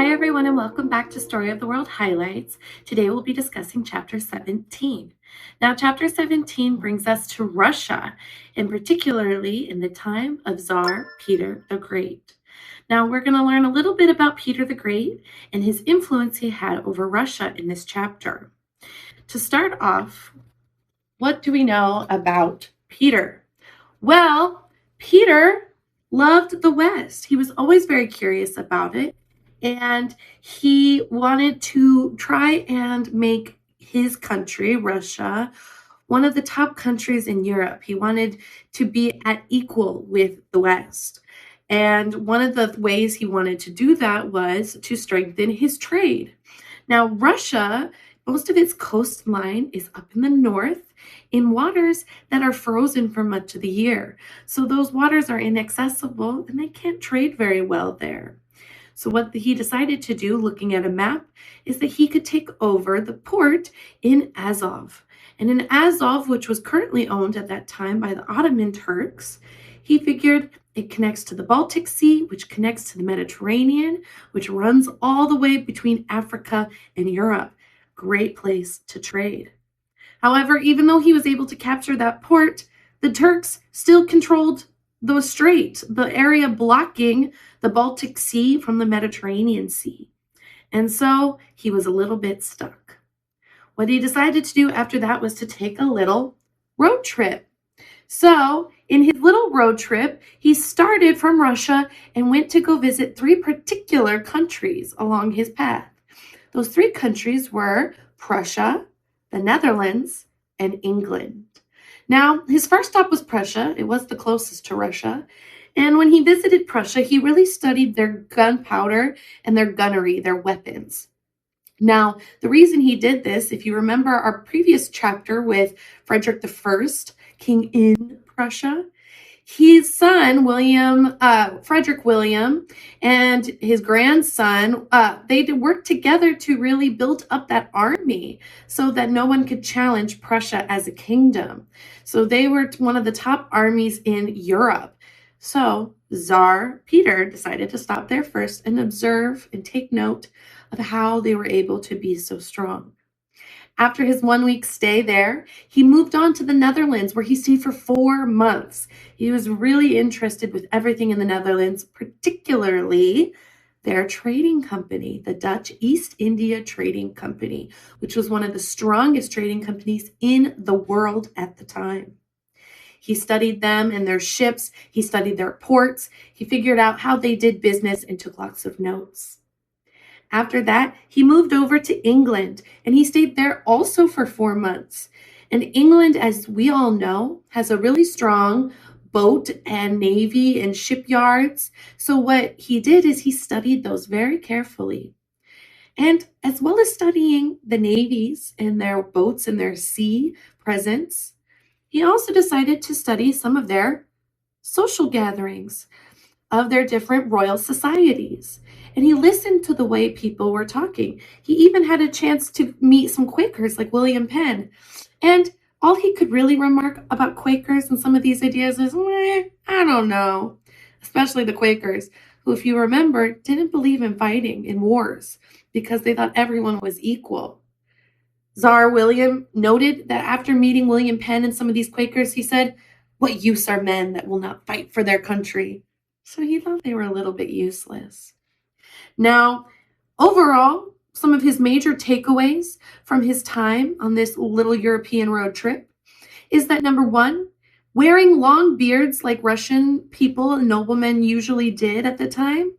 Hi everyone and welcome back to Story of the World Highlights. Today we'll be discussing chapter 17. Now chapter 17 brings us to Russia, and particularly in the time of Tsar Peter the Great. Now we're going to learn a little bit about Peter the Great and his influence he had over Russia in this chapter. To start off, what do we know about Peter? Well, Peter loved the West. He was always very curious about it. And he wanted to try and make his country, Russia, one of the top countries in Europe. He wanted to be at equal with the West. And one of the ways he wanted to do that was to strengthen his trade. Now, Russia, most of its coastline is up in the north in waters that are frozen for much of the year. So those waters are inaccessible and they can't trade very well there. So what he decided to do, looking at a map, is that he could take over the port in Azov. And in Azov, which was currently owned at that time by the Ottoman Turks, he figured it connects to the Baltic Sea, which connects to the Mediterranean, which runs all the way between Africa and Europe. Great place to trade. However, even though he was able to capture that port, the Turks still controlled the strait, the area blocking the Baltic Sea from the Mediterranean Sea. And so he was a little bit stuck. What he decided to do after that was to take a little road trip. So in his little road trip, he started from Russia and went to go visit 3 particular countries along his path. Those 3 countries were Prussia, the Netherlands, and England. Now, his first stop was Prussia. It was the closest to Russia. And when he visited Prussia, he really studied their gunpowder and their gunnery, their weapons. Now, the reason he did this, if you remember our previous chapter with Frederick I, king in Prussia, his son, Frederick William, and his grandson, they worked together to really build up that army so that no one could challenge Prussia as a kingdom. So they were one of the top armies in Europe. So Tsar Peter decided to stop there first and observe and take note of how they were able to be so strong. After his 1-week stay there, he moved on to the Netherlands, where he stayed for 4 months. He was really interested with everything in the Netherlands, particularly their trading company, the Dutch East India Trading Company, which was one of the strongest trading companies in the world at the time. He studied them and their ships. He studied their ports. He figured out how they did business and took lots of notes. After that, he moved over to England, and he stayed there also for 4 months. And England, as we all know, has a really strong boat and navy and shipyards. So what he did is he studied those very carefully. And as well as studying the navies and their boats and their sea presence, he also decided to study some of their social gatherings of their different royal societies. And he listened to the way people were talking. He even had a chance to meet some Quakers like William Penn. And all he could really remark about Quakers and some of these ideas is, I don't know. Especially the Quakers, who, if you remember, didn't believe in fighting in wars because they thought everyone was equal. Tsar William noted that after meeting William Penn and some of these Quakers, he said, "What use are men that will not fight for their country?" So he thought they were a little bit useless. Now, overall, some of his major takeaways from his time on this little European road trip is that, number 1, wearing long beards like Russian people and noblemen usually did at the time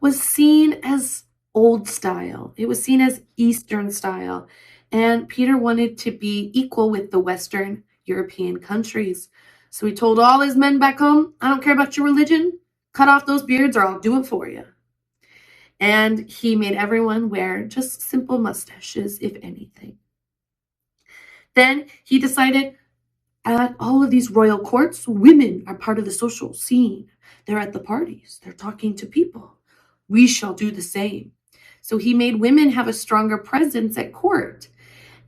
was seen as old style. It was seen as Eastern style. And Peter wanted to be equal with the Western European countries. So he told all his men back home, "I don't care about your religion. Cut off those beards or I'll do it for you." And he made everyone wear just simple mustaches, if anything. Then he decided at all of these royal courts, women are part of the social scene. They're at the parties. They're talking to people. We shall do the same. So he made women have a stronger presence at court.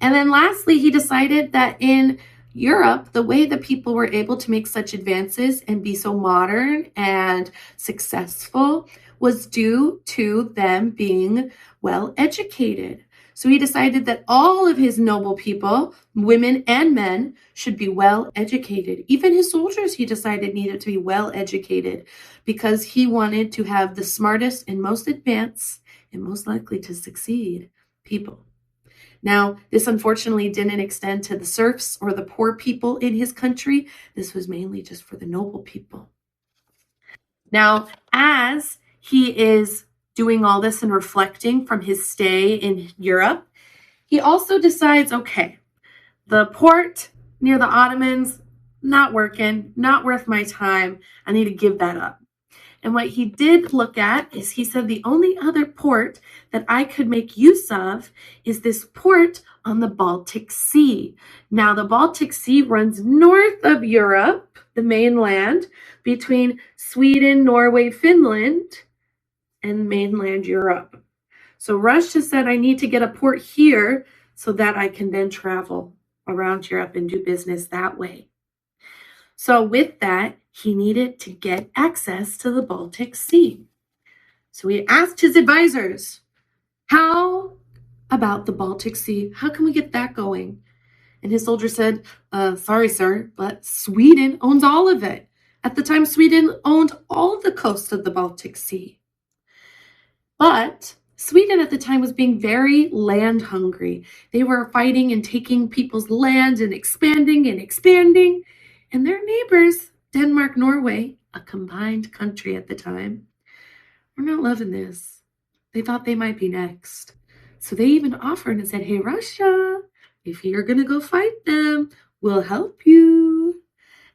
And then lastly, he decided that in Europe, the way that people were able to make such advances and be so modern and successful was due to them being well educated. So he decided that all of his noble people, women and men, should be well educated. Even his soldiers, he decided, needed to be well educated because he wanted to have the smartest and most advanced and most likely to succeed people. Now, this unfortunately didn't extend to the serfs or the poor people in his country. This was mainly just for the noble people. Now, as he is doing all this and reflecting from his stay in Europe, he also decides, okay, the port near the Ottomans, not working, not worth my time. I need to give that up. And what he did look at is he said the only other port that I could make use of is this port on the Baltic Sea. Now, the Baltic Sea runs north of Europe, the mainland, between Sweden, Norway, Finland, and mainland Europe. So Russia said, I need to get a port here so that I can then travel around Europe and do business that way. So with that, he needed to get access to the Baltic Sea. So he asked his advisors, how about the Baltic Sea? How can we get that going? And his soldier said, sorry, sir, but Sweden owns all of it. At the time, Sweden owned all of the coast of the Baltic Sea. But Sweden at the time was being very land hungry. They were fighting and taking people's land and expanding. And their neighbors, Denmark, Norway, a combined country at the time, were not loving this. They thought they might be next. So they even offered and said, hey, Russia, if you're going to go fight them, we'll help you.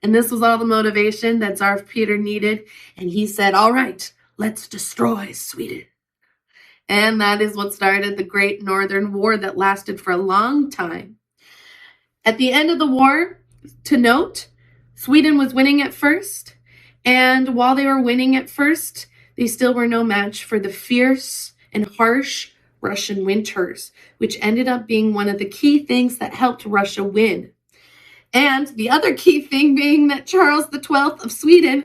And this was all the motivation that Tsar Peter needed. And he said, all right, let's destroy Sweden. And that is what started the Great Northern War that lasted for a long time. At the end of the war, to note, Sweden was winning at first. And while they were winning at first, they still were no match for the fierce and harsh Russian winters, which ended up being one of the key things that helped Russia win. And the other key thing being that Charles XII of Sweden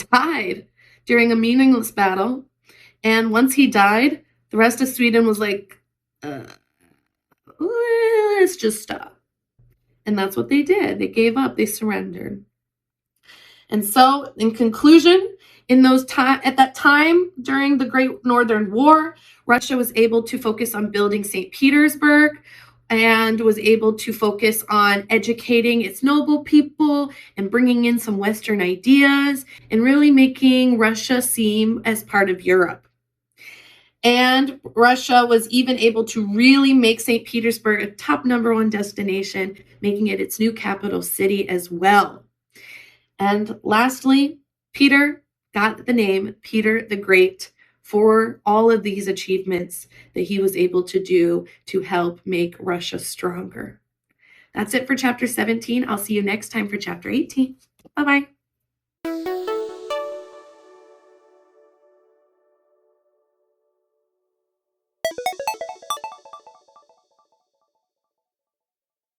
died during a meaningless battle. And once he died, the rest of Sweden was like, let's just stop. And that's what they did. They gave up. They surrendered. And so, in conclusion, at that time during the Great Northern War, Russia was able to focus on building St. Petersburg and was able to focus on educating its noble people and bringing in some Western ideas and really making Russia seem as part of Europe. And Russia was even able to really make St. Petersburg a top #1 destination, making it its new capital city as well. And lastly, Peter got the name Peter the Great for all of these achievements that he was able to do to help make Russia stronger. That's it for chapter 17. I'll see you next time for chapter 18. Bye-bye.